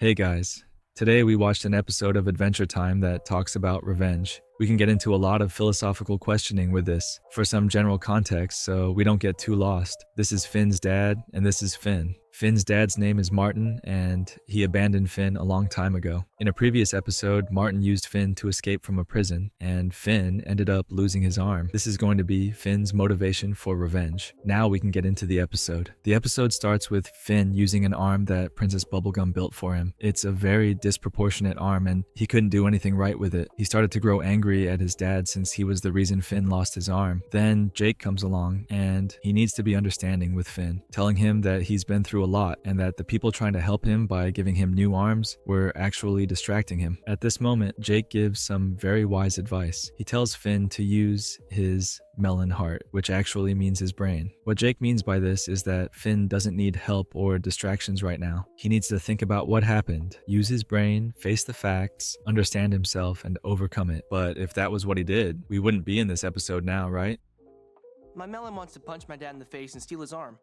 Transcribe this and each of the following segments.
Hey guys, today we watched an episode of Adventure Time that talks about revenge. We can get into a lot of philosophical questioning with this for some general context so we don't get too lost. This is Finn's dad, and this is Finn. Finn's dad's name is Martin, and he abandoned Finn a long time ago. In a previous episode, Martin used Finn to escape from a prison, and Finn ended up losing his arm. This is going to be Finn's motivation for revenge. Now we can get into the episode. The episode starts with Finn using an arm that Princess Bubblegum built for him. It's a very disproportionate arm, and he couldn't do anything right with it. He started to grow angry at his dad since he was the reason Finn lost his arm. Then Jake comes along, and he needs to be understanding with Finn, telling him that he's been through a lot and that the people trying to help him by giving him new arms were actually distracting him. At this moment, Jake gives some very wise advice. He tells Finn to use his melon heart, which actually means his brain. What Jake means by this is that Finn doesn't need help or distractions right now. He needs to think about what happened, use his brain, face the facts, understand himself, and overcome it. But if that was what he did, we wouldn't be in this episode now, right? My melon wants to punch my dad in the face and steal his arm.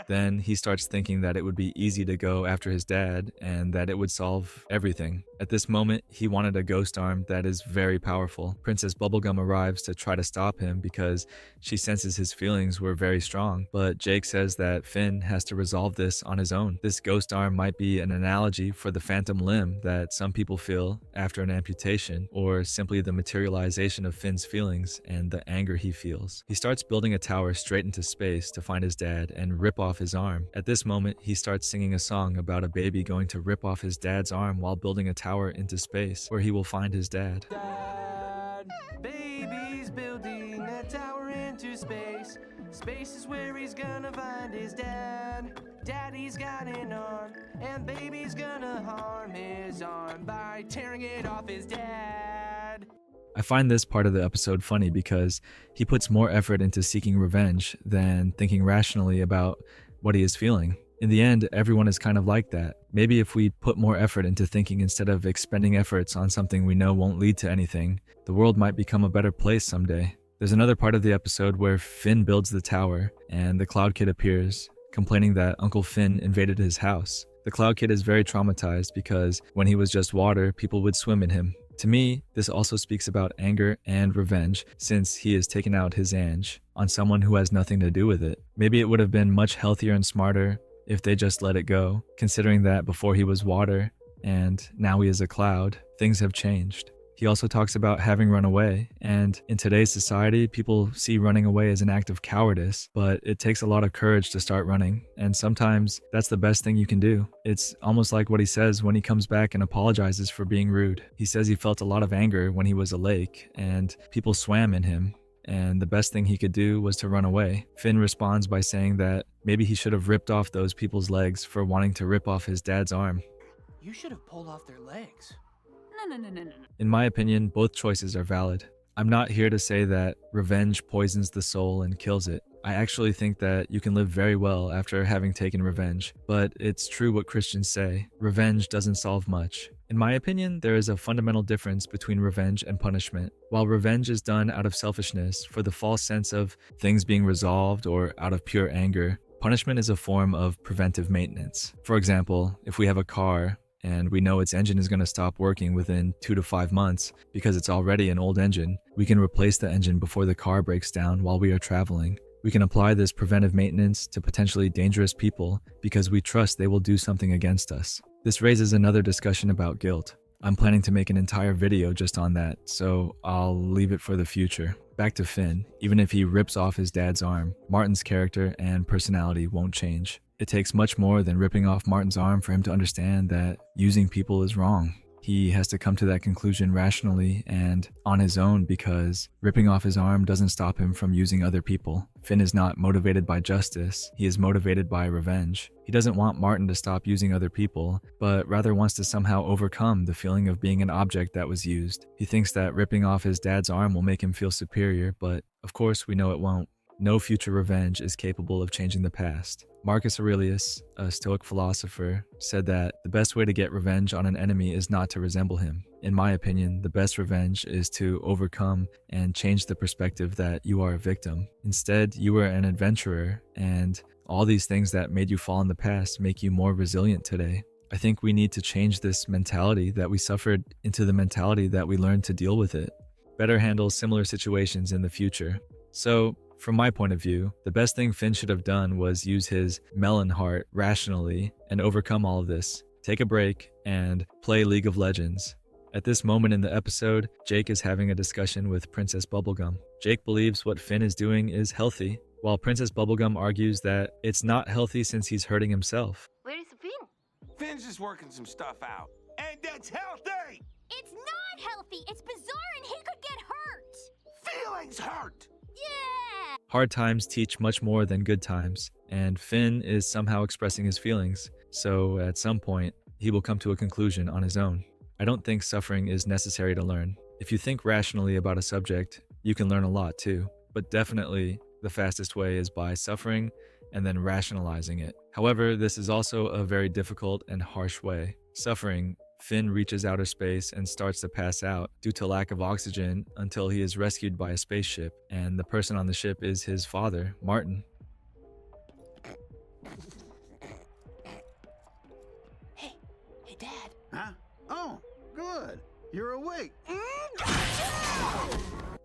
Then he starts thinking that it would be easy to go after his dad and that it would solve everything. At this moment, he wanted a ghost arm that is very powerful. Princess Bubblegum arrives to try to stop him because she senses his feelings were very strong, but Jake says that Finn has to resolve this on his own. This ghost arm might be an analogy for the phantom limb that some people feel after an amputation, or simply the materialization of Finn's feelings and the anger he feels. He starts building a tower straight into space to find his dad and rip off his arm. At this moment, he starts singing a song about a baby going to rip off his dad's arm while building a tower into space where he will find his dad. Dad, baby's building a tower into space. Space is where he's gonna find his dad. Daddy's got an arm, and baby's gonna harm his arm by tearing it off his dad. I find this part of the episode funny because he puts more effort into seeking revenge than thinking rationally about what he is feeling. In the end, everyone is kind of like that. Maybe if we put more effort into thinking instead of expending efforts on something we know won't lead to anything, the world might become a better place someday. There's another part of the episode where Finn builds the tower and the Cloud Kid appears, complaining that Uncle Finn invaded his house. The Cloud Kid is very traumatized because when he was just water, people would swim in him. To me, this also speaks about anger and revenge since he has taken out his Ange on someone who has nothing to do with it. Maybe it would have been much healthier and smarter if they just let it go, considering that before he was water and now he is a cloud, things have changed. He also talks about having run away, and in today's society, people see running away as an act of cowardice, but it takes a lot of courage to start running, and sometimes that's the best thing you can do. It's almost like what he says when he comes back and apologizes for being rude. He says he felt a lot of anger when he was a lake, and people swam in him, and the best thing he could do was to run away. Finn responds by saying that maybe he should have ripped off those people's legs for wanting to rip off his dad's arm. You should have pulled off their legs. No. In my opinion, both choices are valid. I'm not here to say that revenge poisons the soul and kills it. I actually think that you can live very well after having taken revenge, but it's true what Christians say. Revenge doesn't solve much. In my opinion, there is a fundamental difference between revenge and punishment. While revenge is done out of selfishness for the false sense of things being resolved or out of pure anger, punishment is a form of preventive maintenance. For example, if we have a car and we know its engine is going to stop working within 2 to 5 months because it's already an old engine, we can replace the engine before the car breaks down while we are traveling. We can apply this preventive maintenance to potentially dangerous people because we trust they will do something against us. This raises another discussion about guilt. I'm planning to make an entire video just on that, so I'll leave it for the future. Back to Finn. Even if he rips off his dad's arm, Martin's character and personality won't change. It takes much more than ripping off Martin's arm for him to understand that using people is wrong. He has to come to that conclusion rationally and on his own because ripping off his arm doesn't stop him from using other people. Finn is not motivated by justice, he is motivated by revenge. He doesn't want Martin to stop using other people, but rather wants to somehow overcome the feeling of being an object that was used. He thinks that ripping off his dad's arm will make him feel superior, but of course we know it won't. No future revenge is capable of changing the past. Marcus Aurelius, a Stoic philosopher, said that the best way to get revenge on an enemy is not to resemble him. In my opinion, the best revenge is to overcome and change the perspective that you are a victim. Instead, you are an adventurer, and all these things that made you fall in the past make you more resilient today. I think we need to change this mentality that we suffered into the mentality that we learned to deal with it, better handle similar situations in the future. So, from my point of view, the best thing Finn should have done was use his melon heart rationally and overcome all of this. Take a break and play League of Legends. At this moment in the episode, Jake is having a discussion with Princess Bubblegum. Jake believes what Finn is doing is healthy, while Princess Bubblegum argues that it's not healthy since he's hurting himself. Where is Finn? Finn's just working some stuff out. And that's healthy! It's not healthy. It's bizarre and he could get hurt. Feelings hurt! Yeah! Hard times teach much more than good times, and Finn is somehow expressing his feelings, so at some point, he will come to a conclusion on his own. I don't think suffering is necessary to learn. If you think rationally about a subject, you can learn a lot too, but definitely the fastest way is by suffering and then rationalizing it. However, this is also a very difficult and harsh way. Suffering, Finn reaches outer space and starts to pass out due to lack of oxygen until he is rescued by a spaceship, and the person on the ship is his father, Martin. Hey, Dad. Huh? Oh, good. You're awake.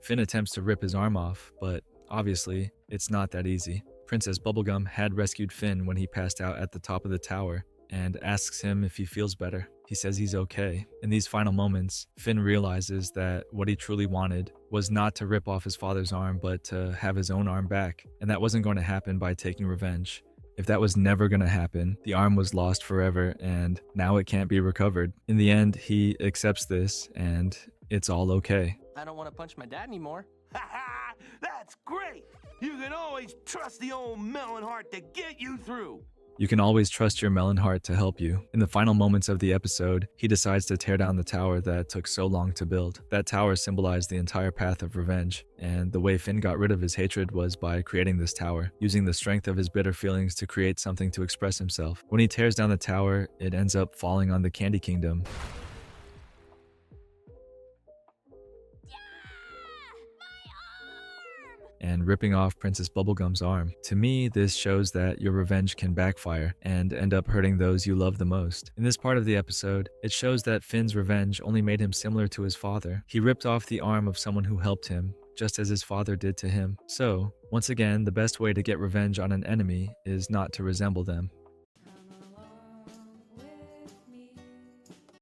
Finn attempts to rip his arm off, but obviously, it's not that easy. Princess Bubblegum had rescued Finn when he passed out at the top of the tower and asks him if he feels better. He says he's okay. In these final moments, Finn realizes that what he truly wanted was not to rip off his father's arm, but to have his own arm back. And that wasn't going to happen by taking revenge. If that was never going to happen, the arm was lost forever and now it can't be recovered. In the end, he accepts this and it's all okay. I don't want to punch my dad anymore. Ha ha! That's great! You can always trust the old melon heart to get you through. You can always trust your melon heart to help you. In the final moments of the episode, he decides to tear down the tower that took so long to build. That tower symbolized the entire path of revenge, and the way Finn got rid of his hatred was by creating this tower, using the strength of his bitter feelings to create something to express himself. When he tears down the tower, it ends up falling on the Candy Kingdom. And ripping off Princess Bubblegum's arm. To me, this shows that your revenge can backfire and end up hurting those you love the most. In this part of the episode, it shows that Finn's revenge only made him similar to his father. He ripped off the arm of someone who helped him, just as his father did to him. So, once again, the best way to get revenge on an enemy is not to resemble them.